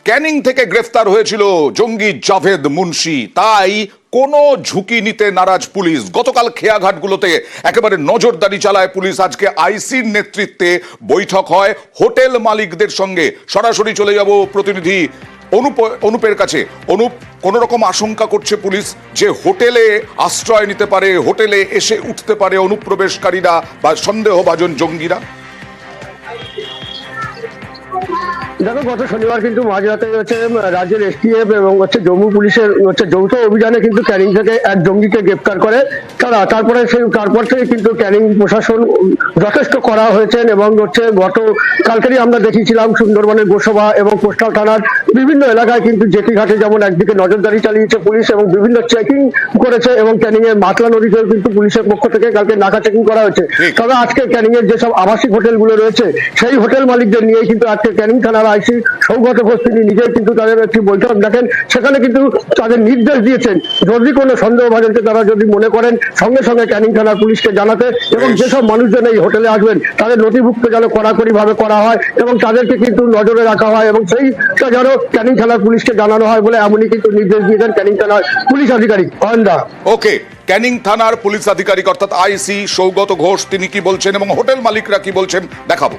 ক্যানিং থেকে গ্রেফতার হয়েছিল জঙ্গি জাভেদ মুন্সি, তাই কোনো ঝুঁকি নিতে নারাজ পুলিশ। গতকাল খেয়াঘাটগুলোতে একেবারে নজরদারি চালায় পুলিশ। আজকে আইসির নেতৃত্বে বৈঠক হয় হোটেল মালিকদের সঙ্গে। সরাসরি চলে যাব প্রতিনিধি অনুপের কাছে। অনুপ, কোন রকম আশঙ্কা করছে পুলিশ যে হোটেলে আশ্রয় নিতে পারে, হোটেলে এসে উঠতে পারে অনুপ্রবেশকারীরা বা সন্দেহভাজন জঙ্গিরা? দেখো, গত শনিবার কিন্তু মাঝরাতে রাজ্যের এসটিএফ এবং জম্মু পুলিশের যৌথ অভিযানে কিন্তু ক্যানিং থেকে এক জঙ্গিকে গ্রেপ্তার করে তারপর থেকে কিন্তু ক্যানিং প্রশাসন যথেষ্ট করা হয়েছেন এবং গতকালকেরই আমরা দেখিয়েছিলাম সুন্দরবনের গোসবা এবং কোস্টাল থানার বিভিন্ন এলাকায় কিন্তু জেটি ঘাটে যেমন একদিকে নজরদারি চালিয়েছে পুলিশ এবং বিভিন্ন চেকিং করেছে, এবং ক্যানিং এর মাতলা নদীতেও কিন্তু পুলিশের পক্ষ থেকে কালকে নাকা চেকিং করা হয়েছে। তবে আজকে ক্যানিং এর যেসব আবাসিক হোটেলগুলো রয়েছে সেই হোটেল মালিকদের নিয়ে কিন্তু আজকে ক্যানিং থানার আইসি সৌগত ঘোষ তিনি নিজেই কিন্তু তাদের একটি বৈঠক দেখেন। সেখানে কিন্তু তাদের নির্দেশ দিয়েছেন যদি কোনো সন্দেহভাজনকে তারা যদি মনে করেন সঙ্গে সঙ্গে ক্যানিং থানার পুলিশকে জানাতে, এবং যেসব মানুষজন এই হোটেলে আসবেন তাদের নথিভুক্ত যেন কড়াকড়ি ভাবে করা হয় এবং তাদেরকে কিন্তু নজরে রাখা হয় এবং সেইটা যেন ক্যানিং থানার পুলিশকে জানানো হয় বলে এমনই কিন্তু নির্দেশ দিয়েছেন ক্যানিং থানার পুলিশ আধিকারিক অয়নদা। ওকে, ক্যানিং থানার পুলিশ আধিকারিক অর্থাৎ আইসি সৌগত ঘোষ তিনি কি বলছেন এবং হোটেল মালিকরা কি বলছেন দেখাবো।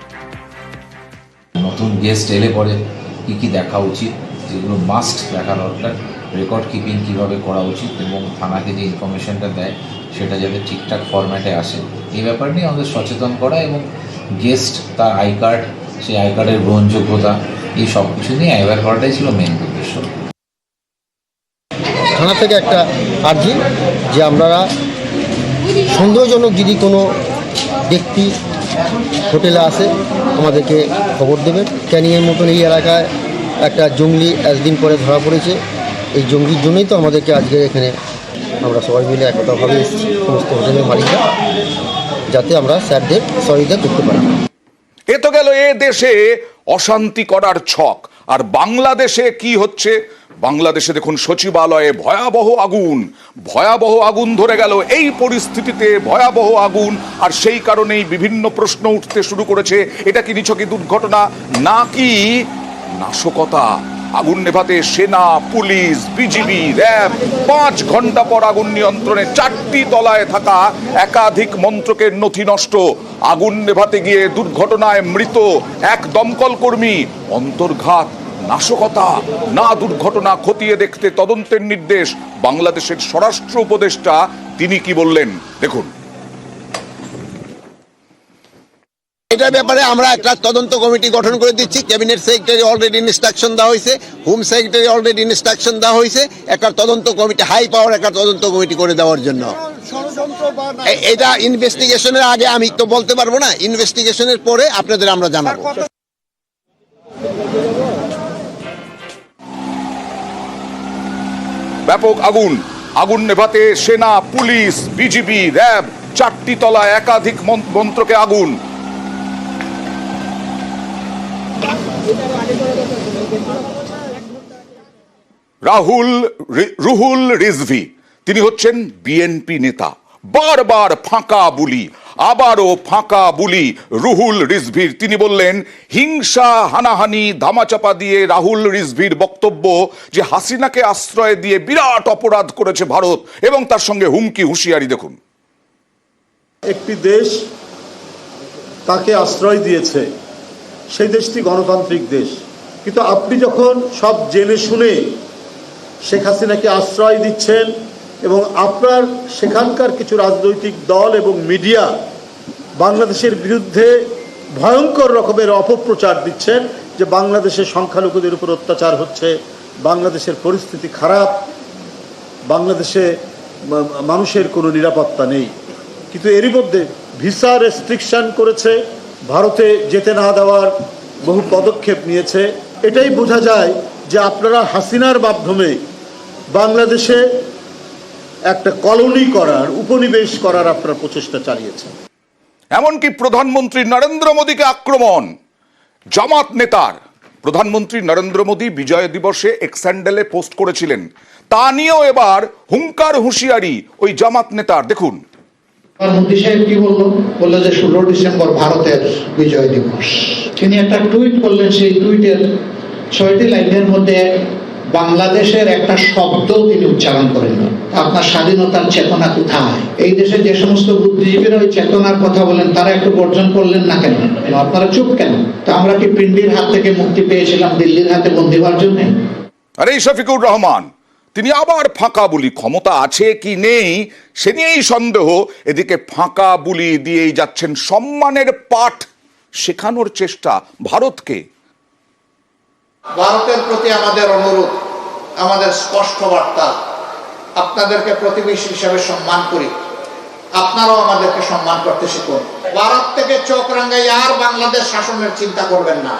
নতুন গেস্ট এলে পরে কী কী দেখা উচিত, যেগুলো মাস্ট দেখা দরকার, রেকর্ড কিপিং কীভাবে করা উচিত এবং থানাকে যে ইনফরমেশনটা দেয় সেটা যাতে ঠিকঠাক ফরম্যাটে আসে, এই ব্যাপার নিয়ে আমাদের সচেতন করা এবং গেস্ট তার আই কার্ড, সেই আই কার্ডের গ্রহণযোগ্যতা, এই সব কিছু নিয়ে অ্যাওয়্যার করাটাই ছিল মেন উদ্দেশ্য। থানা থেকে একটা আর্জি যে আপনারা সন্দেহজনক যদি কোনো ব্যক্তি হোটেলে আসে আমাদেরকে খবর দেবেন। ক্যানিংয়ের মতন এই এলাকায় একটা জঙ্গলি একদিন পরে ধরা পড়েছে, এই জঙ্গলির জন্যই তো আমাদেরকে আজকে এখানে আমরা সবাই মিলে একতাভাবে এসেছি সমস্ত হোটেলের মালিকরা, যাতে আমরা স্যারদের সহযোগিতা করতে পারি। এ তো গেল এ দেশে অশান্তি করার ছক। আর বাংলাদেশে কি হচ্ছে? বাংলাদেশে দেখুন সচিবালয়ে ভয়াবহ আগুন ধরে গেল। এই পরিস্থিতিতে ভয়াবহ আগুন, আর সেই কারণেই বিভিন্ন প্রশ্ন উঠতে শুরু করেছে। এটা কি নিছকই দুর্ঘটনা নাকি নাশকতা? আগুন নেভাতে সেনা, পুলিশ, বিজিবি, র্যাব 5 ঘন্টা পর আগুন নিয়ন্ত্রণে। 4টি তলায় থাকা একাধিক মন্ত্রকের নথি নষ্ট। আগুন নেভাতে গিয়ে দুর্ঘটনায় মৃত এক দমকল কর্মী। অন্তর্ঘাত, নাশকতা না দুর্ঘটনা খতিয়ে দেখতে তদন্তের নির্দেশ। বাংলাদেশের স্বরাষ্ট্র উপদেষ্টা তিনি কি বললেন দেখুন। এটার ব্যাপারে আমরা একটা তদন্ত কমিটি গঠন করে দিচ্ছি। ক্যাবিনেট সেক্রেটারি অলরেডি ইনস্ট্রাকশন দেওয়া হয়েছে, হোম সেক্রেটারি অলরেডি ইনস্ট্রাকশন দেওয়া হয়েছে একটা তদন্ত কমিটি, হাই পাওয়ার একটা তদন্ত কমিটি করে দেওয়ার জন্য। এটা ইনভেস্টিগেশনের আগে আমি তো বলতে পারবো না, ইনভেস্টিগেশনের পরে আপনাদের আমরা জানাবো। ব্যাপক আগুন নেভাতে সেনা, পুলিশ, বিজিবি, র্যাব 4টি তলায় একাধিক মন্ত্রকে আগুন। রুহুল রিজভী তিনি হচ্ছেন বিএনপি নেতা। বারবার ফাঁকা বুলি, আবারও ফাঁকা বুলি রুহুল রিজভীর। তিনি বললেন হিংসা, হানাহানি, ধামাচাপা দিয়ে রাহুল রিজভীর বক্তব্য যে হাসিনাকে আশ্রয় দিয়ে বিরাট অপরাধ করেছে ভারত এবং তার সঙ্গে হুমকি হুঁশিয়ারি দেখুন। একটি দেশ তাকে আশ্রয় দিয়েছে, সেই দেশটি গণতান্ত্রিক দেশ, কিন্তু আপনি যখন সব জেনে শুনে শেখ হাসিনাকে আশ্রয় দিচ্ছেন এবং আপনার সেখানকার কিছু রাজনৈতিক দল এবং মিডিয়া বাংলাদেশের বিরুদ্ধে ভয়ঙ্কর রকমের অপপ্রচার দিচ্ছেন যে বাংলাদেশের সংখ্যালঘুদের উপর অত্যাচার হচ্ছে, বাংলাদেশের পরিস্থিতি খারাপ, বাংলাদেশে মানুষের কোনো নিরাপত্তা নেই, কিন্তু এরই মধ্যে ভিসা রেস্ট্রিকশন করেছে, ভারতে যেতে না দেওয়ার বহু পদক্ষেপ নিয়েছে। এটাই বোঝা যায় যে আপনারা হাসিনার মাধ্যমে বাংলাদেশে একটা কলোনি করার, উপনিবেশ করার আপনারা প্রচেষ্টা চালিয়েছেন। এমনকি প্রধানমন্ত্রী নরেন্দ্র মোদীকে আক্রমণ জামাত নেতার। প্রধানমন্ত্রী নরেন্দ্র মোদী বিজয় দিবসে এক্স হ্যান্ডেলে পোস্ট করেছিলেন, তা নিয়েও এবার হুঙ্কার হুঁশিয়ারি ওই জামাত নেতার দেখুন। মোদী সাহেব কি বললো যে 16 ডিসেম্বর ভারতের বিজয় দিবস। তিনি একটা টুইট করলেন, সেই টুইটের 6টি লাইনের মধ্যে বাংলাদেশের একটা শব্দ তিনি উচ্চারণ করেন না। আপনার স্বাধীনতার চেতনা কোথায়? এই দেশে যে সমস্ত বুদ্ধিজীবীরা ওই চেতনার কথা বলেন, তারা একটু বর্জন করলেন না কেন? আপনারা চুপ কেন? তো আমরা কি পিন্ডির হাত থেকে মুক্তি পেয়েছিলাম দিল্লির হাতে বন্দী হওয়ার জন্য? আরে শফিকুর রহমান তিনি আবার ফাঁকা বুলি, ক্ষমতা আছে কি নেই সে নিয়েই সন্দেহ, এদিকে ফাঁকা বুলি দিয়েই যাচ্ছেন সম্মানের পাঠ শেখানোর চেষ্টা ভারতকে। ভারতের প্রতি আমাদের অনুরোধ, আমাদের স্পষ্ট বার্তা, আপনাদেরকে প্রতিবেশী হিসেবে সম্মান করি, আপনারাও আমাদেরকে সম্মান করতে শিখুন। ভারত থেকে চোখ রাঙাই আর বাংলাদেশ শাসনের চিন্তা করবেন না।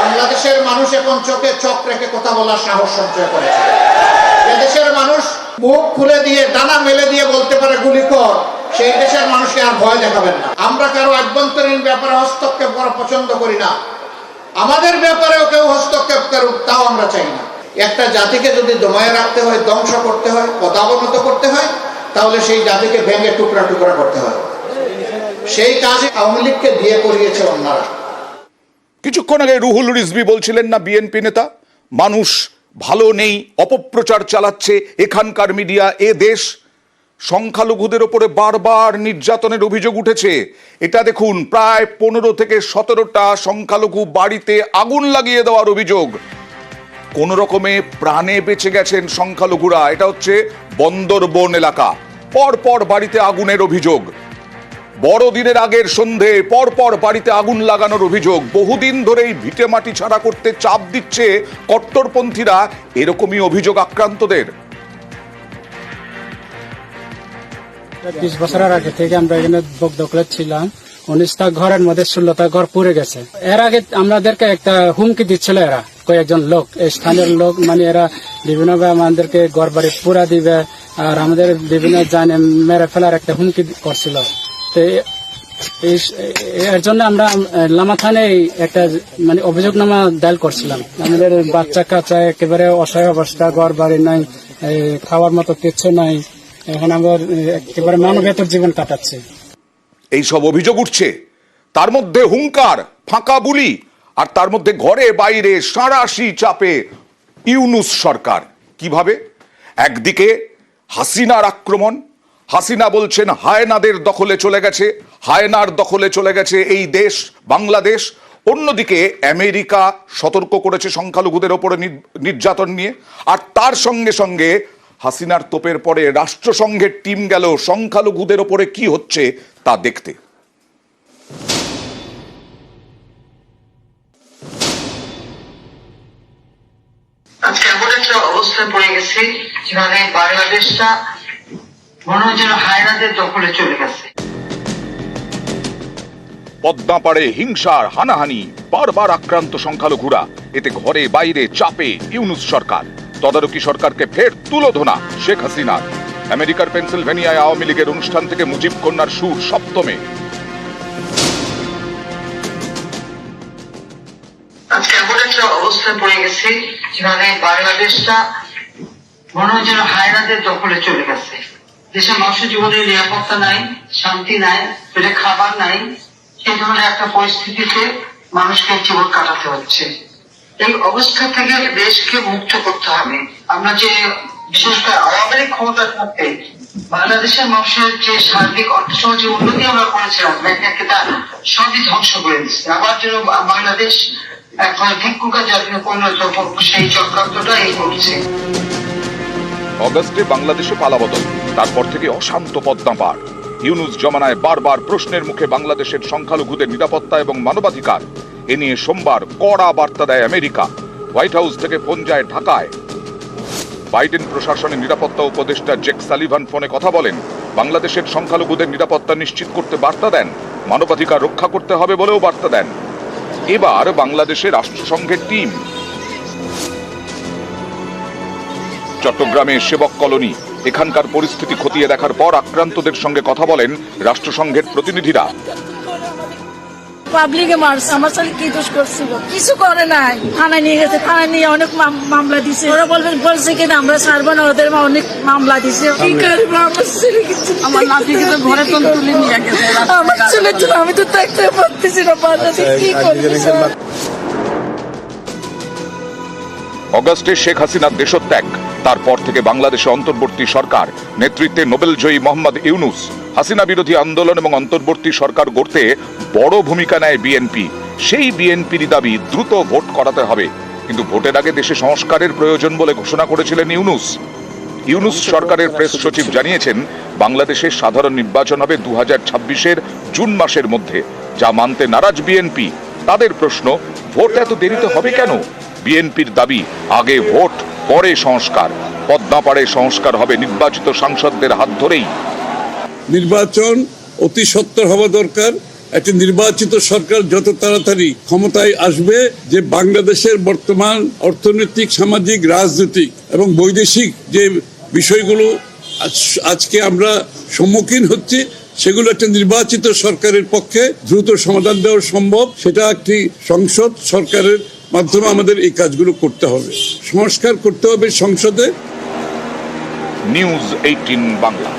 বাংলাদেশের মানুষ এখন চোখে চোখ রেখে কথা বলার সাহস সঞ্চয় করেছে। এদেশের মানুষ মুখ খুলে দিয়ে ডানা মেলে দিয়ে বলতে পারে গুলি কর, সেই দেশের মানুষকে আর ভয় দেখাবেন না। আমরা কারো আভ্যন্তরীণ ব্যাপারে হস্তক্ষেপ করা পছন্দ করি না, আমাদের ব্যাপারেও কেউ হস্তক্ষেপ করুক তাও আমরা চাই না। একটা জাতিকে যদি দমায়ে রাখতে হয়, ধ্বংস করতে হয়, পদাবনত করতে হয়, তাহলে সেই জাতিকে ভেঙে টুকরা টুকরা করতে হয়। সেই কাজে আওয়ামী লীগকে দিয়ে করিয়েছে অন্যরা। কিছুক্ষণ আগে রুহুল রিজভী বলছিলেন না বিএনপি নেতা, মানুষ ভালো নেই, অপপ্রচার চালাচ্ছে এখানকার মিডিয়া, এ দেশ সংখ্যালঘুদের ওপরে বারবার নির্যাতনের অভিযোগ উঠেছে। এটা দেখুন, প্রায় 15 থেকে 17টা সংখ্যালঘু বাড়িতে আগুন লাগিয়ে দেওয়ার অভিযোগ। কোন রকমে প্রাণে বেঁচে গেছেন সংখ্যালঘুরা। এটা হচ্ছে বন্দরবন এলাকা, পরপর বাড়িতে আগুনের অভিযোগ। বড়দিনের আগের সন্ধে পরপর বাড়িতে আগুন লাগানোর অভিযোগ। বহুদিন ধরেই ভিটে মাটি ছাড়া করতে চাপ দিচ্ছে কট্টরপন্থীরা, এরকমই অভিযোগ আক্রান্তদের। 20 বছরের আগে থেকে আমরা এখানে দখলে ছিলাম। 19টা ঘরের মধ্যে 16টা ঘর পুড়ে গেছে। এর আগে আমাদেরকে একটা হুমকি দিচ্ছিল এরা, কয়েকজন লোক, স্থানীয় লোক, মানে এরা বিভিন্নভাবে আমাদেরকে ঘর বাড়ি পুরা দিবে আর আমাদের বিভিন্ন জানে মেরে ফেলার একটা হুমকি করছিল। তো এর জন্য আমরা লামা থানায় একটা মানে অভিযোগনামা দায়ের করছিলাম। আমাদের বাচ্চা কাচ্চা একেবারে অসহায় অবস্থা, ঘর বাড়ি নাই, খাওয়ার মতো কিছু নাই, এখন আমরা একেবারে মানবেতর জীবন কাটাচ্ছি। এই সব অভিযোগ উঠছে, তার মধ্যে হুঙ্কার, ফাঁকা বুলি, আর তার মধ্যে ঘরে বাইরে সাঁড়াশি চাপে ইউনূস সরকার। কিভাবে? একদিকে হাসিনার আক্রমণ, হাসিনা বলছেন হায়নাদের দখলে চলে গেছে, হায়নার দখলে চলে গেছে এই দেশ বাংলাদেশ। অন্যদিকে আমেরিকা সতর্ক করেছে সংখ্যালঘুদের ওপরে নির্যাতন নিয়ে, আর তার সঙ্গে সঙ্গে হাসিনার তোপের পরে রাষ্ট্রসংঘের টিম গেল সংখ্যালঘুদের ওপরে কি হচ্ছে তা দেখতে। আজকে এমন একটা অবস্থায় পড়ে গেছে যেখানে বাংলাদেশটা মনে হয় যেন হায়নাদের দখলে চলে গেছে। পদ্মা পাড়ে হিংসার হানাহানি, বারবার আক্রান্ত সংখ্যালঘুরা, এতে ঘরে বাইরে চাপে ইউনূস সরকার। তদারকি সরকারকে ফের তুলোধনা শেখ হাসিনার। আমেরিকার পেনসিলভেনিয়ায় আওয়ামী লীগের অনুষ্ঠান থেকে মুজিব কন্যার সুর সপ্তমে। আজকে এমন একটা অবস্থায় পড়ে গেছে যেখানে বাংলাদেশটা মনে হয় যেন হায়নাদের দখলে চলে গেছে। দেশের মানুষের জীবনের নিরাপত্তা নাই, শান্তি নাই, পেটে খাবার নাই, সেই ধরনের একটা পরিস্থিতিতে মানুষকে জীবন কাটাতে হচ্ছে। এই অবস্থা থেকে দেশকে মুক্ত করতে হবে। আমরা যে বিশেষ করে আওয়ামী লীগ ক্ষমতার মধ্যে বাংলাদেশের মানুষের যে সার্বিক অর্থসামাজিক উন্নতি আমরা করেছিলাম, এটা সবই ধ্বংস করে দিচ্ছে। আবার যেন বাংলাদেশ এখন ভিক্ষুকা জাতিতে পরিণত হোক, সেই চক্রান্তটা এই করছে। অগস্টে বাংলাদেশে পালাবদল, তারপর থেকে অশান্ত পদ্মা পার। ইউনূস জমানায় বারবার প্রশ্নের মুখে বাংলাদেশের সংখ্যালঘুদের নিরাপত্তা এবং মানবাধিকার। এ নিয়ে সোমবার কড়া বার্তা দেয় আমেরিকা। হোয়াইট হাউস থেকে ফোন যায় ঢাকায়। বাইডেন প্রশাসনের নিরাপত্তা উপদেষ্টা জেক সালিভান ফোনে কথা বলেন, বাংলাদেশের সংখ্যালঘুদের নিরাপত্তা নিশ্চিত করতে বার্তা দেন, মানবাধিকার রক্ষা করতে হবে বলেও বার্তা দেন। এবার বাংলাদেশে রাষ্ট্রসংঘের টিম। চট্টগ্রামে সেবক কলোনি, এখানকার পরিস্থিতি খতিয়ে দেখার পর আক্রান্তদের সঙ্গে কথা বলেন রাষ্ট্রসংঘের প্রতিনিধিরা। পাবলিকে মারছে, আমার সাথে কি দোষ করছিল? কিছু করে নাই, থানায় নিয়ে গেছে, থানায় নিয়ে অনেক মামলা দিছে। ওরা বলছে কিনা আমরা ছাড়বো না, ওদের অনেক মামলা দিছে। কি করবো? আমার ছেলে কিছু, আমার নাতিকে তো ঘরে তুলে নিয়ে গেছে। আমার ছেলের জন্য আমি তো থাকতে পারতেছি না, বাজারে কি করবো? অগাস্টে শেখ হাসিনার দেশত্যাগ, তারপর থেকে বাংলাদেশে অন্তর্বর্তী সরকার, নেতৃত্বে নোবেলজয়ী মোহাম্মদ ইউনূস, হাসিনা বিরোধী আন্দোলন এবং অন্তর্বর্তী সরকার গড়তে বড় ভূমিকা নেয় বিএনপি। সেই বিএনপির দাবি দ্রুত ভোট করাতে হবে, কিন্তু ভোটের আগে দেশে সংস্কারের প্রয়োজন বলে ঘোষণা করেছিলেন ইউনূস সরকারের প্রেস সচিব জানিয়েছেন, বাংলাদেশে সাধারণ নির্বাচন হবে 2026-এর জুন মাসের মধ্যে, যা মানতে নারাজ বিএনপি। তাদের প্রশ্ন, ভোট এত দেরিতে হবে কেন? বিএনপির দাবি, আগে ভোট পরে সংস্কার। পদ্মাপাড়ে সংস্কার হবে নির্বাচিত সাংসদদের হাত ধরেই। নির্বাচন অতি সত্বর হওয়া দরকার। একটি নির্বাচিত সরকার যত তাড়াতাড়ি ক্ষমতায় আসবে, যে বাংলাদেশের বর্তমান অর্থনৈতিক, সামাজিক, রাজনৈতিক এবং বৈদেশিক যে বিষয়গুলো আজকে আমরা সম্মুখীন হচ্ছি, সেগুলো একটা নির্বাচিত সরকারের পক্ষে দ্রুত সমাধান দেওয়া সম্ভব। সেটা একটি সংসদ সরকারের মাধ্যমে আমাদের এই কাজগুলো করতে হবে, সংস্কার করতে হবে সংসদে। নিউজ 18 বাংলা।